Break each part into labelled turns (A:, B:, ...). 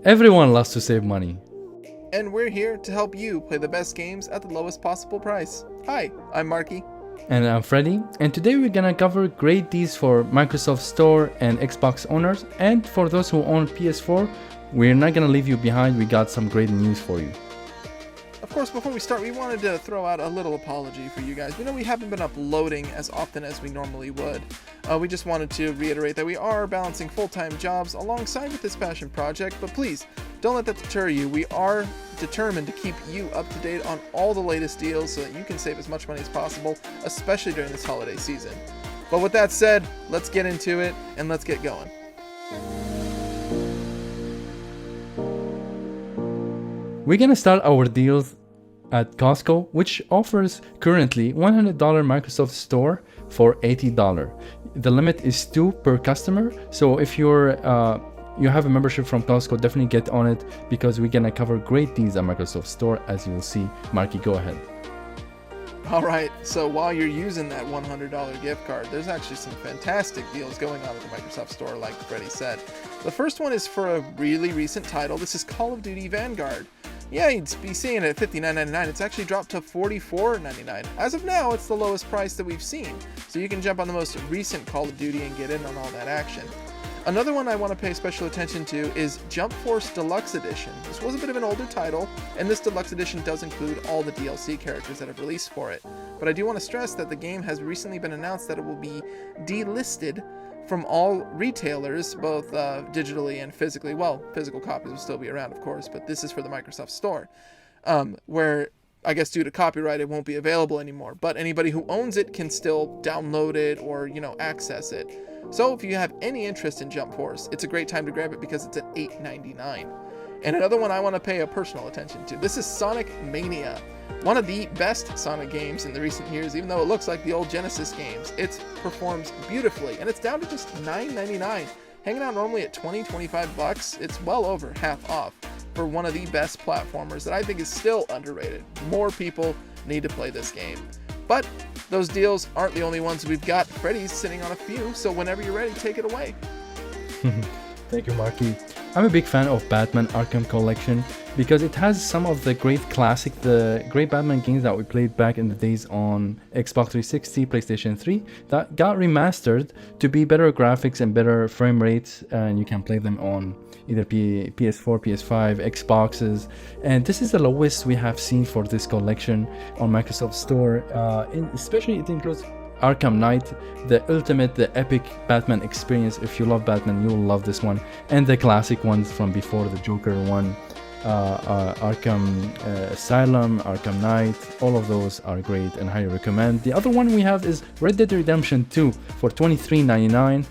A: Everyone loves to save money.
B: And we're here to help you play the best games at the lowest possible price. Hi, I'm Marky.
A: And I'm Freddy, and today we're gonna cover great deals for Microsoft Store and Xbox owners, and for those who own PS4, we're not gonna leave you behind. We got some great news for you.
B: Of course, before we start, we wanted to throw out a little apology for you guys. We know we haven't been uploading as often as we normally would. We just wanted to reiterate that we are balancing full-time jobs alongside with this passion project, but please, don't let that deter you. We are determined to keep you up to date on all the latest deals so that you can save as much money as possible, especially during this holiday season. But with that said, let's get into it and let's get going.
A: We're gonna start our deals at Costco, which offers currently $100 Microsoft Store for $80. The limit is 2 per customer, so if you have a membership from Costco, definitely get on it because we're gonna cover great deals at Microsoft Store, as you will see. Marky, go ahead.
B: Alright, so while you're using that $100 gift card, there's actually some fantastic deals going on at the Microsoft Store, like Freddy said. The first one is for a really recent title. This is Call of Duty Vanguard. Yeah, you'd be seeing it at $59.99. It's actually dropped to $44.99. As of now, it's the lowest price that we've seen, so you can jump on the most recent Call of Duty and get in on all that action. Another one I want to pay special attention to is Jump Force Deluxe Edition. This was a bit of an older title, and this Deluxe Edition does include all the DLC characters that have released for it. But I do want to stress that the game has recently been announced that it will be delisted from all retailers, both digitally and physically. Well, physical copies will still be around, of course, but this is for the Microsoft Store, where I guess due to copyright it won't be available anymore. But anybody who owns it can still download it or, access it. So if you have any interest in Jump Force, it's a great time to grab it because it's at $8.99. And another one I want to pay a personal attention to. This is Sonic Mania. One of the best Sonic games in the recent years, even though it looks like the old Genesis games. It performs beautifully, and it's down to just $9.99. Hanging out normally at $20-25, it's well over half off for one of the best platformers that I think is still underrated. More people need to play this game. But those deals aren't the only ones we've got. Freddy's sitting on a few, so whenever you're ready, take it away.
A: Thank you, Marky. I'm a big fan of Batman Arkham Collection because it has some of the great great Batman games that we played back in the days on Xbox 360, PlayStation 3 that got remastered to be better graphics and better frame rates, and you can play them on either PS4, PS5, Xboxes, and this is the lowest we have seen for this collection on Microsoft Store. Especially it includes Arkham Knight, the epic Batman experience. If you love Batman, you will love this one, and the classic ones from before, the Joker one, Arkham Asylum, Arkham Knight. All of those are great and highly recommend. The other one we have is Red Dead Redemption 2 for $23.99.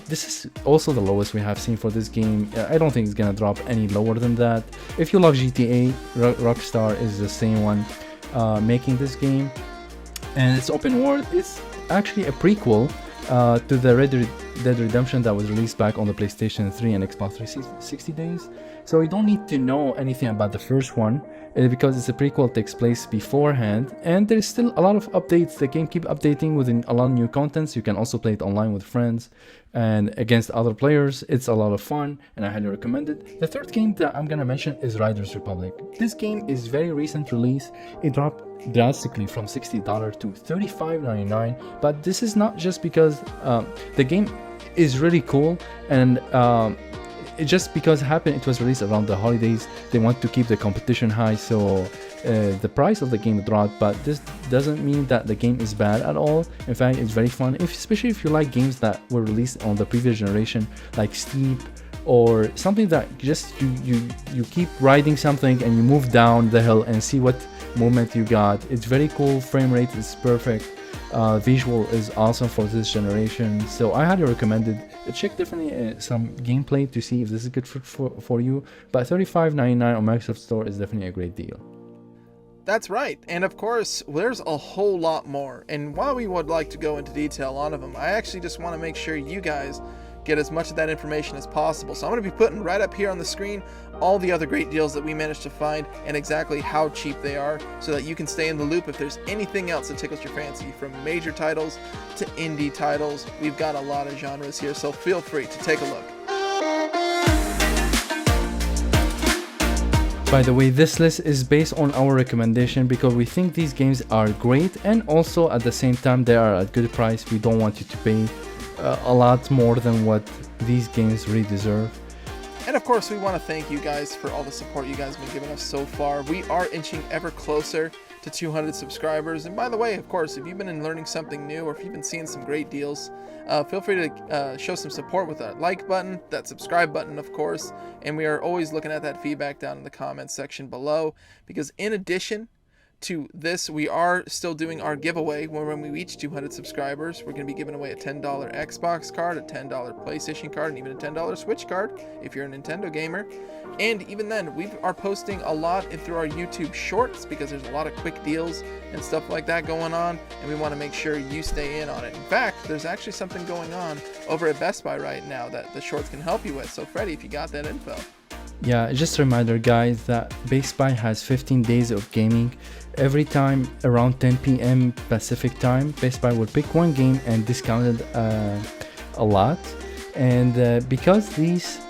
A: This is also the lowest we have seen for this game. I don't think it's gonna drop any lower than that. If you love GTA, Rockstar is the same one making this game, and it's open world. It's actually a prequel to the Red Dead Redemption that was released back on the PlayStation 3 and Xbox 360 days. So you don't need to know anything about the first one because it's a prequel, takes place beforehand, and there's still a lot of updates. The game keep updating with a lot of new contents. You can also play it online with friends and against other players. It's a lot of fun and I highly recommend it. The third game that I'm gonna mention is Riders Republic. This game is very recent release. It dropped drastically from $60 to $35.99, but this is not just because the game is really cool, and just because it was released around the holidays, they want to keep the competition high, so the price of the game dropped. But this doesn't mean that the game is bad at all. In fact, it's very fun, especially if you like games that were released on the previous generation, like Steep, or something that just you keep riding something and you move down the hill and see what movement you got. It's very cool. Frame rate is perfect. Visual is awesome for this generation, so I highly recommend it. Check definitely some gameplay to see if this is good for you, but $35.99 on Microsoft Store is definitely a great deal.
B: That's right, and of course there's a whole lot more, and while we would like to go into detail on them, I actually just want to make sure you guys get as much of that information as possible. So I'm going to be putting right up here on the screen all the other great deals that we managed to find and exactly how cheap they are, so that you can stay in the loop if there's anything else that tickles your fancy, from major titles to indie titles. We've got a lot of genres here, so feel free to take a look.
A: By the way, this list is based on our recommendation because we think these games are great, and also at the same time they are at good price. We don't want you to pay a lot more than what these games really deserve.
B: And of course, we want to thank you guys for all the support you guys have been giving us so far. We are inching ever closer to 200 subscribers. And by the way, of course, if you've been learning something new or if you've been seeing some great deals, feel free to show some support with that like button, that subscribe button, of course. And we are always looking at that feedback down in the comments section below, because in addition to this, we are still doing our giveaway where when we reach 200 subscribers, we're going to be giving away a $10 Xbox card, a $10 PlayStation card, and even a $10 Switch card if you're a Nintendo gamer. And even then, we are posting a lot through our YouTube shorts because there's a lot of quick deals and stuff like that going on, and we want to make sure you stay in on it. In fact, there's actually something going on over at Best Buy right now that the shorts can help you with. So Freddy, if you got that info.
A: Yeah, just a reminder guys that Best Buy has 15 days of gaming. Every time around 10 p.m. Pacific time, Best Buy will pick one game and discount it a lot. And because these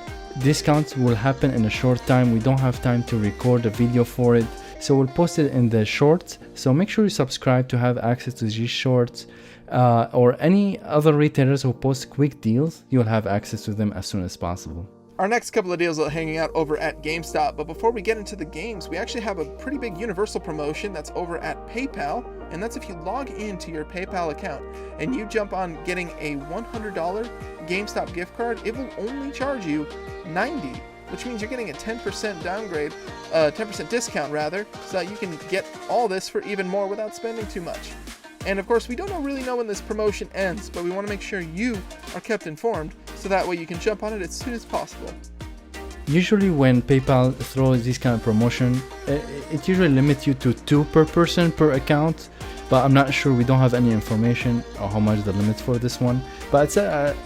A: discounts will happen in a short time, we don't have time to record a video for it. So we'll post it in the shorts. So make sure you subscribe to have access to these shorts. Or any other retailers who post quick deals, you'll have access to them as soon as possible.
B: Our next couple of deals are hanging out over at Gamestop, but before we get into the games, we actually have a pretty big universal promotion that's over at PayPal, and that's if you log into your PayPal account and you jump on getting a $100 GameStop gift card, it will only charge you $90, which means you're getting a 10% downgrade, 10% discount rather, so that you can get all this for even more without spending too much. And of course, we don't really know when this promotion ends, but we want to make sure you are kept informed so that way you can jump on it as soon as possible.
A: Usually when PayPal throws this kind of promotion, it usually limits you to 2 per person per account, but I'm not sure, we don't have any information or how much the limit for this one. But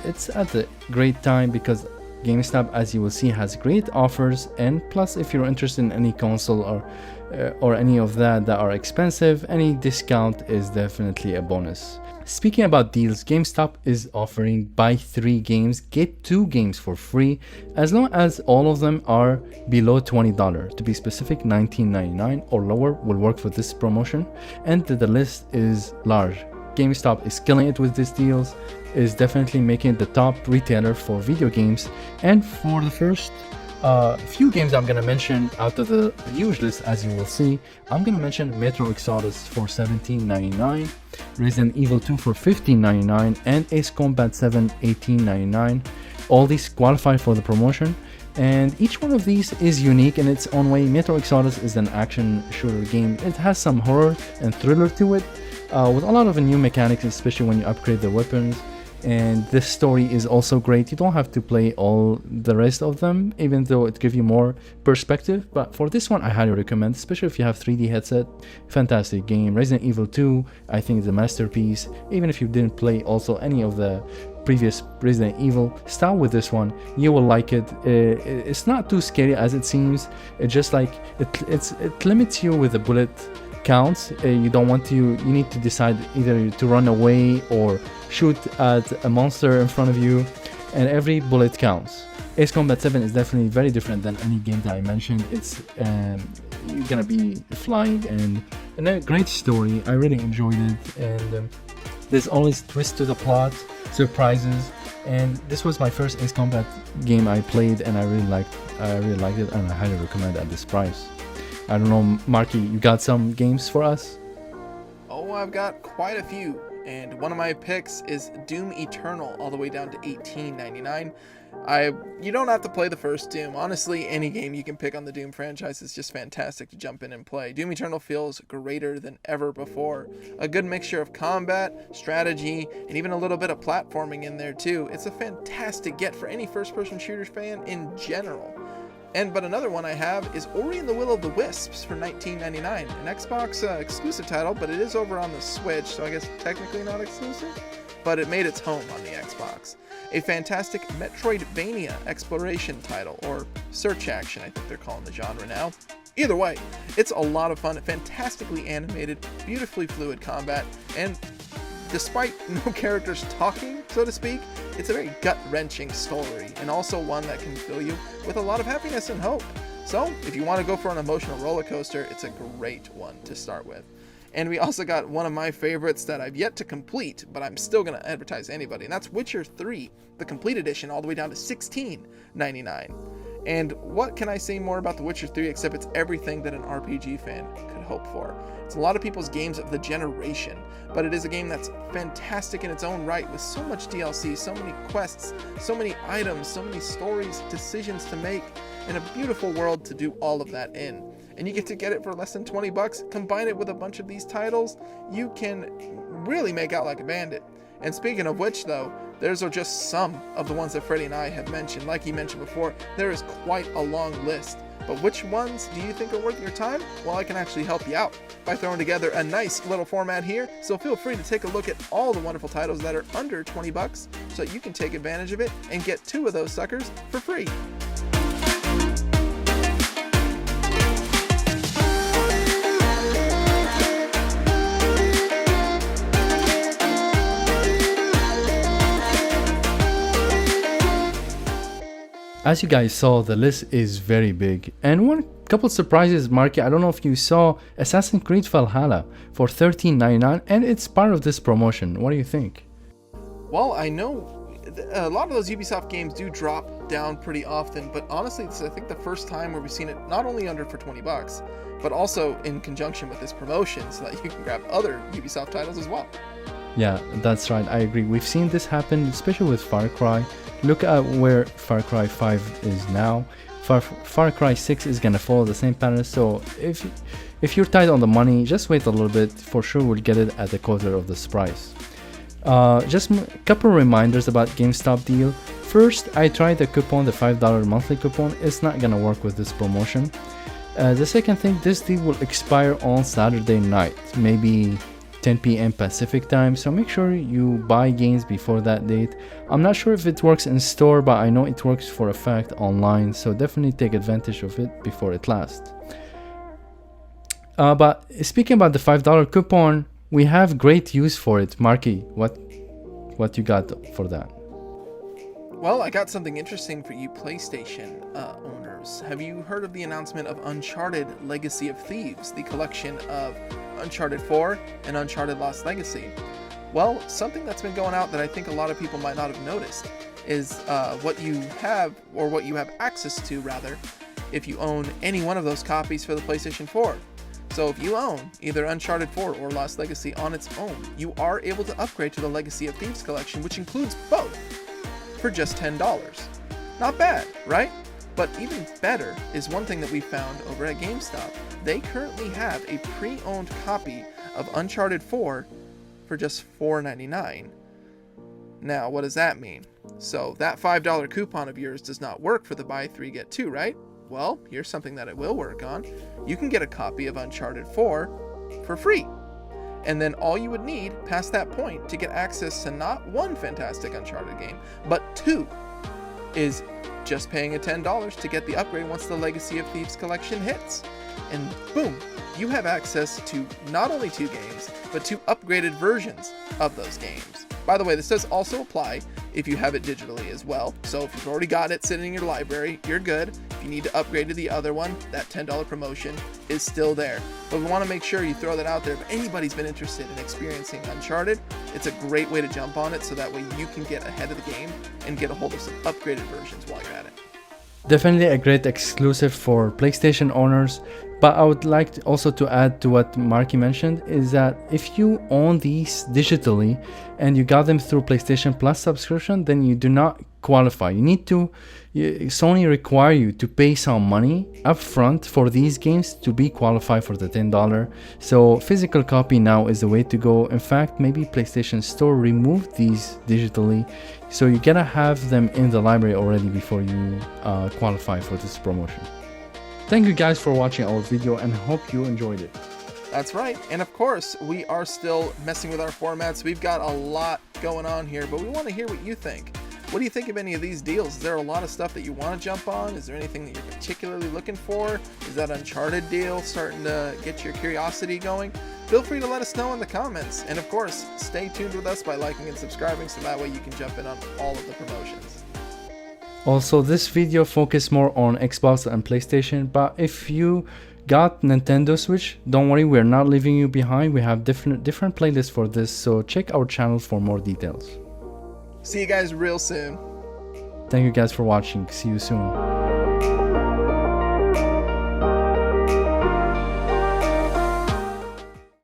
A: it's at a great time because GameStop, as you will see, has great offers, and plus if you're interested in any console or any of that are expensive, any discount is definitely a bonus. Speaking about deals, GameStop is offering buy 3 games, get 2 games for free, as long as all of them are below $20. To be specific, $19.99 or lower will work for this promotion, and the list is large. GameStop is killing it with these deals, is definitely making it the top retailer for video games. And for the first few games I'm gonna mention out of the huge list, as you will see, I'm gonna mention Metro Exodus for $17.99, Resident Evil 2 for $15.99, and Ace Combat 7 $18.99. All these qualify for the promotion, and each one of these is unique in its own way. Metro Exodus is an action shooter game. It has some horror and thriller to it, with a lot of new mechanics, especially when you upgrade the weapons. And this story is also great. You don't have to play all the rest of them, even though it gives you more perspective. But for this one, I highly recommend, especially if you have 3D headset. Fantastic game. Resident Evil 2, I think, is a masterpiece. Even if you didn't play also any of the previous Resident Evil, start with this one. You will like it. It's not too scary as it seems. It's just like it limits you with the bullet counts. You don't want to. You need to decide either to run away or shoot at a monster in front of you, and every bullet counts. Ace Combat 7 is definitely very different than any game that I mentioned. It's you're gonna be flying, and a great story. I really enjoyed it, and there's always twist to the plot, surprises, and this was my first Ace Combat game I played, and I really liked it, and I highly recommend it at this price. I don't know, Marky, you got some games for us?
B: Oh, I've got quite a few. And one of my picks is Doom Eternal, all the way down to $18.99. You don't have to play the first Doom. Honestly, any game you can pick on the Doom franchise is just fantastic to jump in and play. Doom Eternal feels greater than ever before. A good mixture of combat, strategy, and even a little bit of platforming in there too. It's a fantastic get for any first-person shooter fan in general. But another one I have is Ori and the Will of the Wisps for $19.99, an Xbox exclusive title, but it is over on the Switch, so I guess technically not exclusive, but it made its home on the Xbox. A fantastic Metroidvania exploration title, or search action, I think they're calling the genre now. Either way, it's a lot of fun, fantastically animated, beautifully fluid combat, and despite no characters talking, so to speak, it's a very gut-wrenching story, and also one that can fill you with a lot of happiness and hope. So if you want to go for an emotional roller coaster, it's a great one to start with. And we also got one of my favorites that I've yet to complete, but I'm still going to advertise to anybody, and that's Witcher 3, the complete edition, all the way down to $16.99. And what can I say more about The Witcher 3 except it's everything that an RPG fan could hope for. It's a lot of people's games of the generation, but it is a game that's fantastic in its own right with so much DLC, so many quests, so many items, so many stories, decisions to make, and a beautiful world to do all of that in. And you get to get it for less than 20 bucks. Combine it with a bunch of these titles, you can really make out like a bandit. And speaking of which though, those are just some of the ones that Freddie and I have mentioned. Like he mentioned before, there is quite a long list. But which ones do you think are worth your time? Well, I can actually help you out by throwing together a nice little format here. So feel free to take a look at all the wonderful titles that are under 20 bucks so that you can take advantage of it and get 2 of those suckers for free.
A: As you guys saw, the list is very big, and one couple surprises, Marky. I don't know if you saw Assassin's Creed Valhalla for $13.99, and it's part of this promotion. What do you think?
B: Well, I know a lot of those Ubisoft games do drop down pretty often, but honestly, it's I think the first time where we've seen it not only under for 20 bucks, but also in conjunction with this promotion so that you can grab other Ubisoft titles as well.
A: Yeah, that's right. I agree. We've seen this happen, especially with Far Cry. Look at where Far Cry 5 is now. Far Cry 6 is gonna follow the same pattern. So if you're tight on the money, just wait a little bit. For sure, we'll get it at a quarter of this price. Just a couple reminders about GameStop deal. First, I tried the coupon, the $5 monthly coupon. It's not gonna work with this promotion. The second thing, this deal will expire on Saturday night, maybe 10 p.m. Pacific time, so make sure you buy games before that date. I'm not sure if it works in store, but I know it works for a fact online, so definitely take advantage of it before it lasts. But speaking about the $5 coupon, we have great use for it. Marky, what you got for that?
B: Well, I got something interesting for you PlayStation owners. Have you heard of the announcement of Uncharted Legacy of Thieves, the collection of Uncharted 4 and Uncharted Lost Legacy? Well, something that's been going out that I think a lot of people might not have noticed is what you have access to, rather, if you own any one of those copies for the PlayStation 4. So if you own either Uncharted 4 or Lost Legacy on its own, you are able to upgrade to the Legacy of Thieves collection, which includes both, for just $10. Not bad, right? But even better is one thing that we found over at GameStop. They currently have a pre-owned copy of Uncharted 4 for just $4.99. Now, what does that mean? So that $5 coupon of yours does not work for the buy 3 get 2, right? Well, here's something that it will work on. You can get a copy of Uncharted 4 for free. And then all you would need past that point to get access to not one fantastic Uncharted game, but 2, is just paying a $10 to get the upgrade once the Legacy of Thieves collection hits. And boom, you have access to not only 2 games, but 2 upgraded versions of those games. By the way, this does also apply if you have it digitally as well. So if you've already got it sitting in your library, you're good. If you need to upgrade to the other one, that $10 promotion is still there. But we want to make sure you throw that out there. If anybody's been interested in experiencing Uncharted, it's a great way to jump on it so that way you can get ahead of the game and get a hold of some upgraded versions while you're at it.
A: Definitely a great exclusive for PlayStation owners. But I would like also to add to what Marky mentioned is that if you own these digitally and you got them through PlayStation Plus subscription, then you do not qualify. Sony require you to pay some money upfront for these games to be qualified for the $10. So physical copy now is the way to go. In fact, maybe PlayStation Store removed these digitally, so you gotta have them in the library already before you qualify for this promotion. Thank you guys for watching our video and hope you enjoyed it.
B: That's right. And of course, we are still messing with our formats. We've got a lot going on here, but we want to hear what you think. What do you think of any of these deals? Is there a lot of stuff that you want to jump on? Is there anything that you're particularly looking for? Is that Uncharted deal starting to get your curiosity going? Feel free to let us know in the comments. And of course, stay tuned with us by liking and subscribing so that way you can jump in on all of the promotions.
A: Also, this video focused more on Xbox and PlayStation, but if you got Nintendo Switch, don't worry, we're not leaving you behind. We have different playlists for this, so check our channel for more details.
B: See you guys real soon.
A: Thank you guys for watching. See you soon.